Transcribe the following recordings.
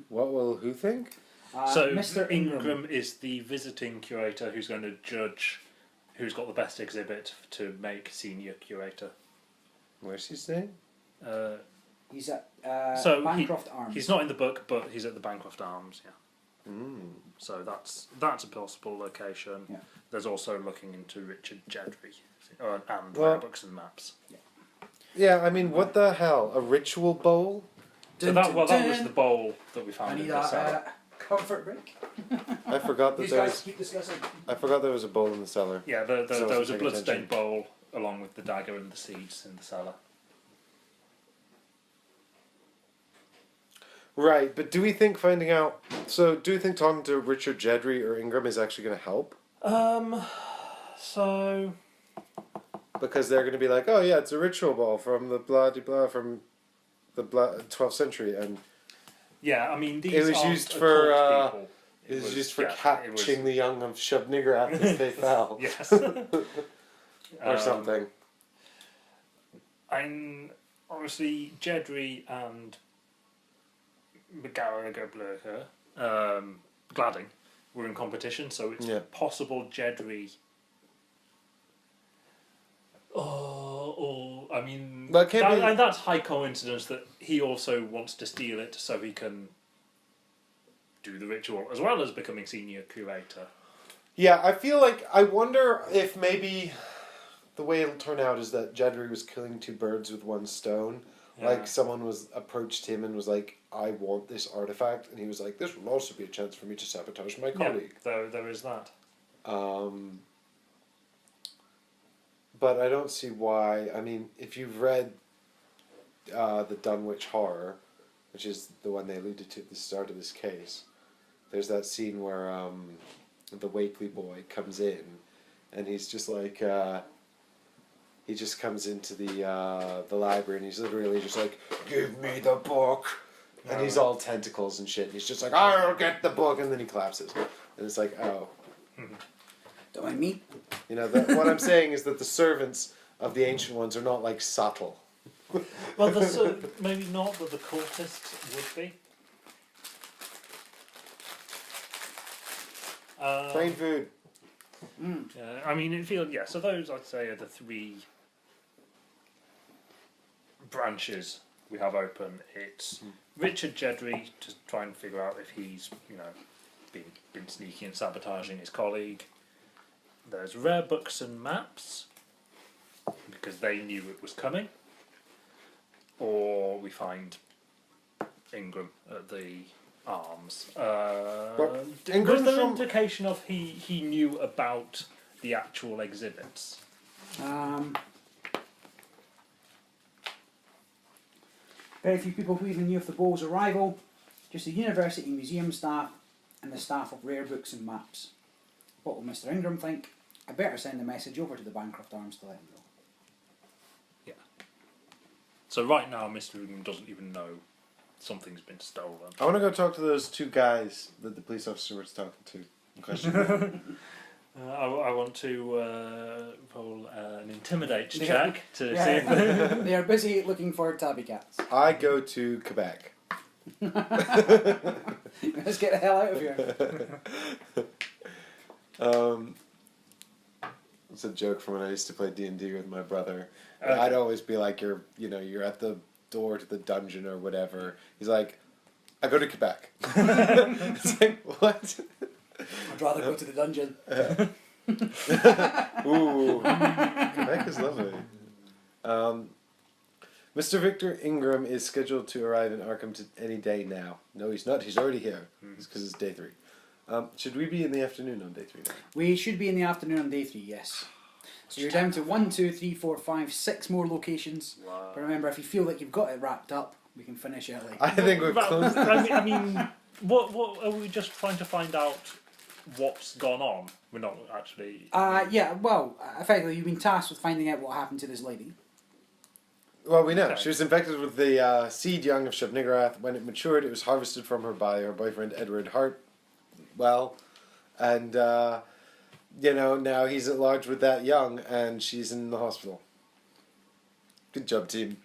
What will who think? So Mr. Ingram is the visiting curator who's going to judge who's got the best exhibit to make senior curator. Where's he staying? He's at So Bancroft Arms. He's not in the book, but he's at the Bancroft Arms. Yeah. Mm. So that's a possible location. Yeah. There's also looking into Richard Jedry and Well- books and maps. Yeah, I mean, what the hell? A ritual bowl? So that was the bowl that we I found in need the cellar. a comfort break. I forgot that These there guys was. keep discussing. I forgot there was a bowl in the cellar. Yeah, So I there was a wasn't paying bloodstained bowl along with the dagger and the seeds in the cellar. Right, but do we think finding out? So, do you think talking to Richard Jedry or Ingram is actually going to help? So Because they're going to be like, oh yeah, it's a ritual ball from the blah de blah from the 12th century, and yeah, I mean these It was aren't used for, occult people. it was used for yeah, catching the young of Shub-Niggurath as they fell, Yes. or something. And obviously Jedry and Gladding were in competition, so it's possible Jedry. I mean, But it can't be- and that's high coincidence that he also wants to steal it so he can do the ritual as well as becoming senior curator. Yeah, I feel like, I wonder if maybe the way it'll turn out is that Jedry was killing two birds with one stone. Yeah. Like, someone approached him and was like, I want this artifact, and he was like, this will also be a chance for me to sabotage my colleague. Yeah, there is that. But I don't see why. I mean, if you've read the Dunwich Horror, which is the one they alluded to at the start of this case, there's that scene where the Wakely boy comes in, and he's just like, he just comes into the library, and he's literally just like, give me the book, and he's all tentacles and shit, and he's just like, I'll get the book, and then he collapses, and it's like, oh. Don't mind me. You know, what I'm saying is that the servants of the Ancient Ones are not, like, subtle. Well, maybe not, but the cultists would be. Plain food. Yeah, I mean, it feels so. Those I'd say are the three branches we have open. It's Richard Jedry to try and figure out if he's been sneaky and sabotaging his colleague. There's Rare Books and Maps because they knew it was coming, or we find Ingram at the Arms. Was there an indication of he knew about the actual exhibits? Very few people who even knew of the bowl's arrival. Just the university museum staff and the staff of Rare Books and Maps. What will Mr. Ingram think? I better send a message over to the Bancroft Arms to let him know. Yeah. So right now, Mr. Ingram doesn't even know something's been stolen. I want to go talk to those two guys that the police officer was talking to. In question. I want to roll an intimidate check to see if They are busy looking for tabby cats. I go to Quebec. Let's get the hell out of here. It's a joke from when I used to play D&D with my brother. Okay. I'd always be like, you're at the door to the dungeon or whatever. He's like, I go to Quebec. It's like, what? I'd rather go to the dungeon. Ooh, Quebec is lovely. Mr. Victor Ingram is scheduled to arrive in Arkham any day now. No, he's not. He's already here. It's because it's day 3. Should we be in the afternoon on day 3 now? We should be in the afternoon on day 3, yes. So you're down to 1, 2, 3, 4, 5, 6 more locations. Wow. But remember, if you feel like you've got it wrapped up, we can finish early. I think we've closed it. I mean, what are we just trying to find out what's gone on? We're not actually. Yeah, well, effectively, you've been tasked with finding out what happened to this lady. Well, we know. Okay. She was infected with the seed young of Shub-Niggurath. When it matured, it was harvested from her by her boyfriend Edward Hartwell. And, now he's at large with that young, and she's in the hospital. Good job, team.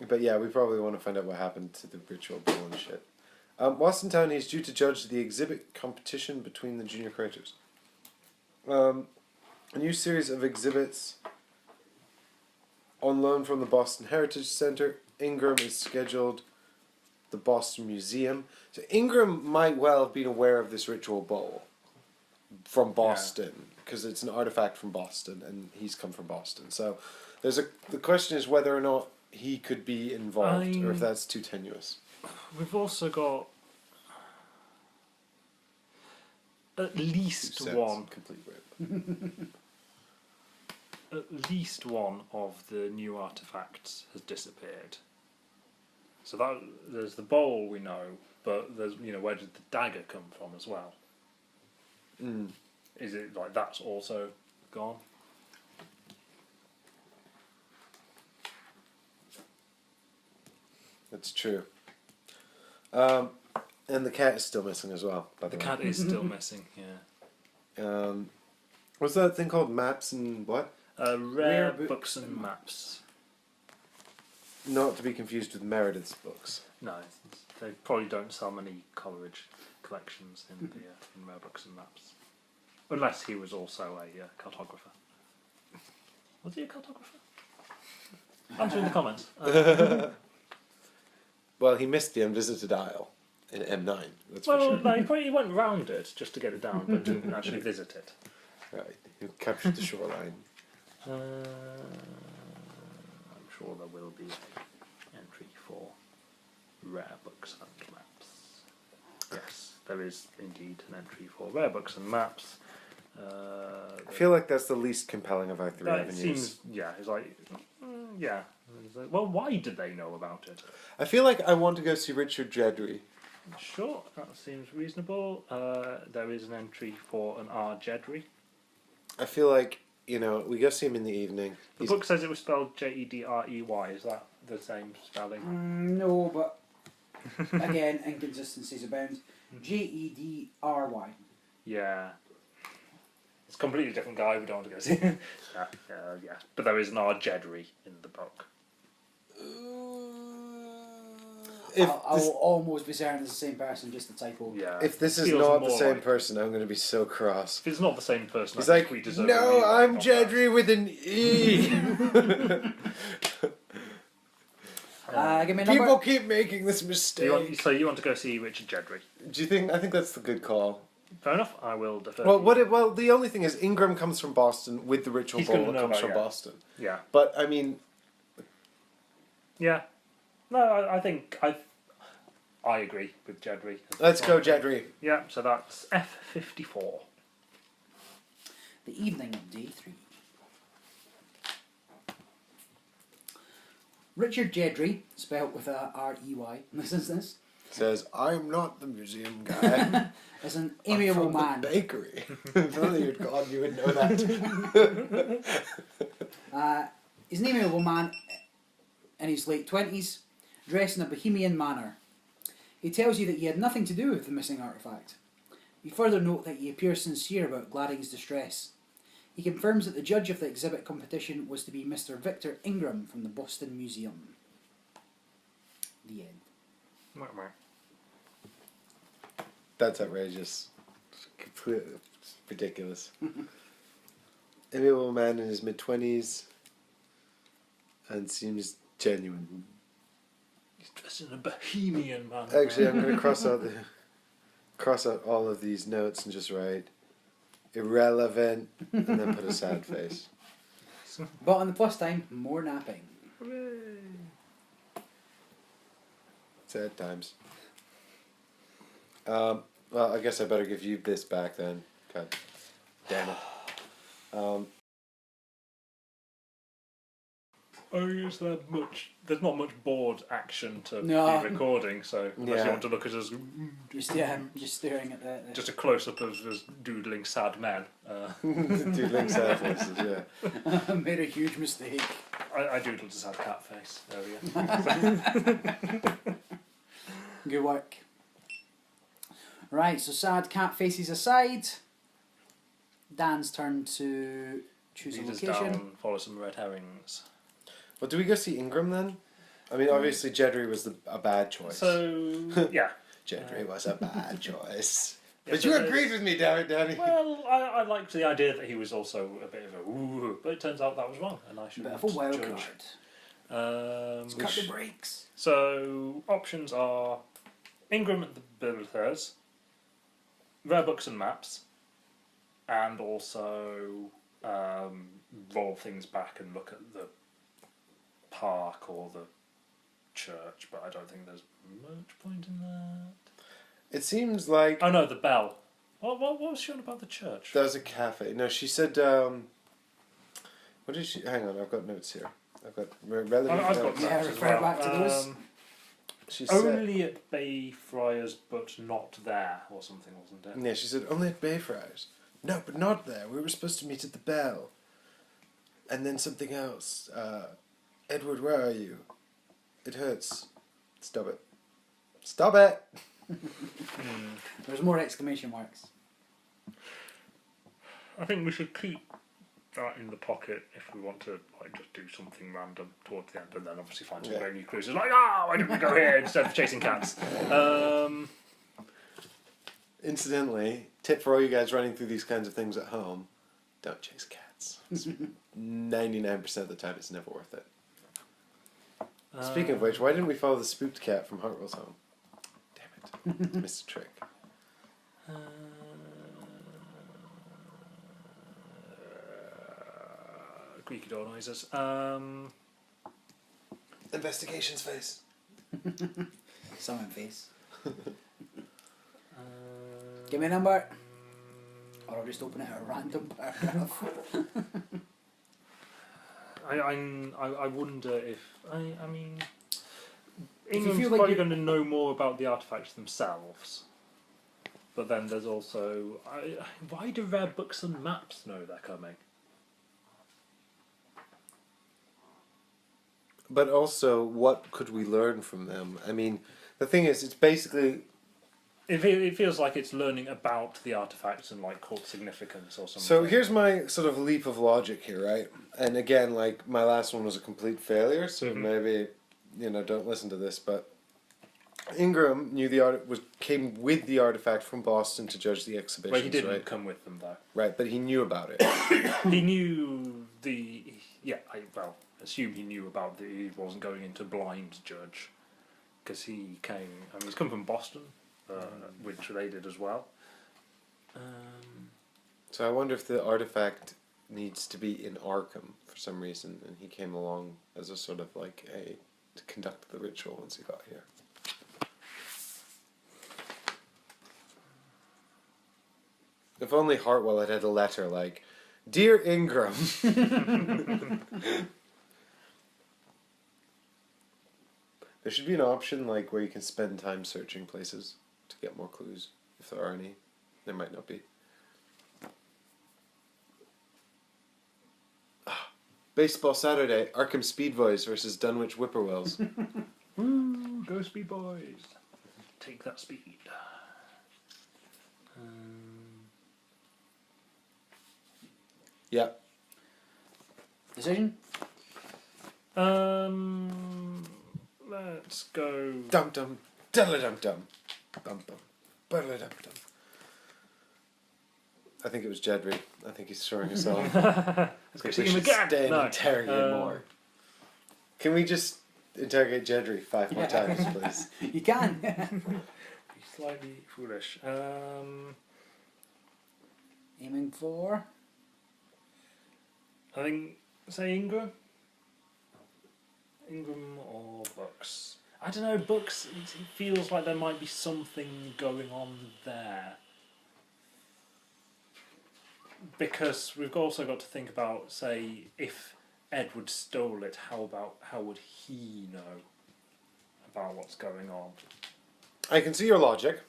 But yeah, we probably want to find out what happened to the ritual bowl and shit. Whilst in town, he's due to judge the exhibit competition between the junior creators. A new series of exhibits on loan from the Boston Heritage Center. Ingram is scheduled the Boston Museum. So Ingram might well have been aware of this ritual bowl from Boston because it's an artifact from Boston, and he's come from Boston. So the question is whether or not he could be involved, or if that's too tenuous. We've also got at least one. Complete rip. At least one of the new artifacts has disappeared. So that there's the bowl we know, but there's where did the dagger come from as well? Is it like that's also gone? That's true. And the cat is still missing as well. By the way. cat is still missing. Yeah. What's that thing called? Maps and what? Rare books and maps. Not to be confused with Meredith's books. No, they probably don't sell many Coleridge collections in the in Rare Books and Maps, unless he was also a cartographer. Was he a cartographer? Answer in the comments. Well, he missed the Unvisited Isle in M9. That's for sure. No, he went round it just to get it down, but didn't actually visit it. Right, he captured the shoreline. I'm sure there will be an entry for Rare Books and Maps. Yes, there is indeed an entry for Rare Books and Maps. I feel like that's the least compelling of our three avenues. Seems, it's like, yeah. It's like, well, why did they know about it? I feel like I want to go see Richard Jedry. Sure, that seems reasonable. There is an entry for an R. Jedry. I feel like, we go see him in the evening. The book says it was spelled Jedrey. Is that the same spelling? No, but again, inconsistencies abound. Jedry. Yeah. It's a completely different guy we don't want to go see. Yeah. But there is an R. Jedry in the book. I will almost be certain it's the same person, just a typo. Yeah. If this is not the same person, I'm going to be so cross. If it's not the same person, he's I like, think we deserve no, I'm Jedry with an E. Give me a number. People keep making this mistake. So you want to go see Richard Jedry? Do you think? I think that's the good call. Fair enough. I will defer. Well, the only thing is Ingram comes from Boston with the ritual He's bowl gonna that know comes about, from Boston. Yeah. But I mean, yeah. No, I think I agree with Jedry. Let's go, Jedry. Yeah. So that's F54. The evening of day 3. Richard Jedry, spelt with a R-E-Y, this is this, Says, I'm not the museum guy. is an amiable I'm from man. the bakery. If only you'd gone, you would know that. He's an amiable man in his late 20s, dressed in a bohemian manner. He tells you that he had nothing to do with the missing artefact. You further note that he appears sincere about Gladding's distress. He confirms that the judge of the exhibit competition was to be Mr. Victor Ingram from the Boston Museum. The end. That's outrageous. It's ridiculous. Amiable man in his mid-20s and seems genuine. He's dressed in a bohemian man. Actually, I'm going to cross out all of these notes and just write irrelevant and then put a sad face. But on the plus time, more napping. Hooray. Sad times. Well, I guess I better give you this back then. God damn it. There's not much board action to No. be recording, so unless you Yeah. want to look at us, Just staring at the just a close up of us doodling sad men. Doodling sad faces, yeah. made a huge mistake. I doodled a sad cat face earlier. Good work. Right, so sad cat faces aside, Dan's turn to choose a Lead us location. down, follow some red herrings. Well, do we go see Ingram then? I mean, obviously, Jedry was a bad choice. So, yeah. Jedry was a bad choice. Yeah, But you agreed with me, damn it, Danny. Well, I liked the idea that he was also a bit of a ooh, but it turns out that was wrong, and I should Bit of a wild judge. card. Cut the brakes. So options are Ingram and the Builders, rare books and maps, and also roll things back and look at the park or the church. But I don't think there's much point in that. It seems like Oh no, the bell. What was she on about the church? that was a cafe. No, she said. What did she? Hang on, I've got notes here. I've got relevant I've got notes. Yeah, maps as refer well. back to those. She said. Only at Bayfriars, but not there, or something, wasn't it? Yeah, she said only at Bayfriars. No, but not there. We were supposed to meet at the Bell. And then something else. Edward, where are you? It hurts. Stop it. Stop it! There's more exclamation marks. I think we should keep that in the pocket if we want to just do something random towards the end, and then obviously find some great new clues. It's like, why didn't we go here instead of chasing cats? Incidentally, tip for all you guys running through these kinds of things at home: don't chase cats. 99% of the time, it's never worth it. Speaking of which, why didn't we follow the spooked cat from Hartwell's home? Damn it, missed a trick. Creaky door noises. Investigations face. Summon face. Give me a number. Or I'll just open it at a random paragraph. I wonder if I mean you England's feel like probably you- going to know more about the artifacts themselves. But then there's also why do rare books and maps know they're coming? But also, what could we learn from them? I mean, the thing is, it's basically... It feels like it's learning about the artifacts and like cult significance or something. So here's my sort of leap of logic here, right? And again, like, my last one was a complete failure, so maybe, don't listen to this, but Ingram knew came with the artifact from Boston to judge the exhibition. Well, he didn't right? come with them though. Right, but he knew about it. He knew assume he knew about he wasn't going into blind judge, because he came. I mean, he's come from Boston, which they did as well. So I wonder if the artifact needs to be in Arkham for some reason, and he came along as a sort of like to conduct the ritual once he got here. If only Hartwell had had a letter like, "Dear Ingram." There should be an option like where you can spend time searching places to get more clues, if there are any. There might not be. Baseball Saturday, Arkham Speedboys versus Dunwich Whippoorwills. Woo, go Speed Boys! Take that speed. Yeah. Decision? Let's go. Dum dum, diddle dum dum, bum bum, diddle dum dum. I think it was Jedry. I think he's showing us off. I think we should stay and interrogate more. Can we just interrogate Jedry 5 more times, please? You can. Be slightly foolish. Aiming for... I think, say Ingram? Ingram or Books? I don't know, Books, it feels like there might be something going on there. Because we've also got to think about, say, if Edward stole it, how would he know about what's going on? I can see your logic.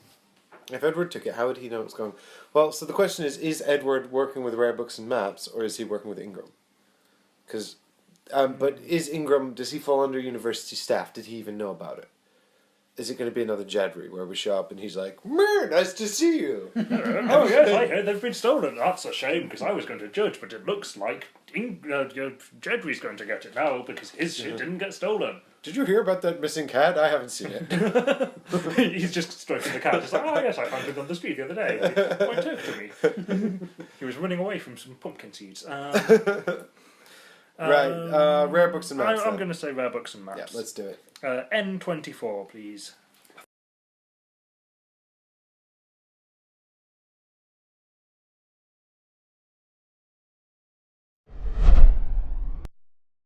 If Edward took it, how would he know what's going on? Well, so the question is Edward working with rare books and maps, or is he working with Ingram? Because, but is Ingram, does he fall under university staff? Did he even know about it? is it going to be another Jedry where we show up and he's like, "Man, nice to see you." Oh yes, I heard they've been stolen. That's a shame because I was going to judge, but it looks like Jedry's going to get it now because his shit didn't get stolen. Did you hear about that missing cat? I haven't seen it. He's just stroking the cat. He's like, oh yes, I found it on the street the other day. It quite took to me. He was running away from some pumpkin seeds. Right, rare books and maps. I'm going to say rare books and maps. Yeah, let's do it. N24, please.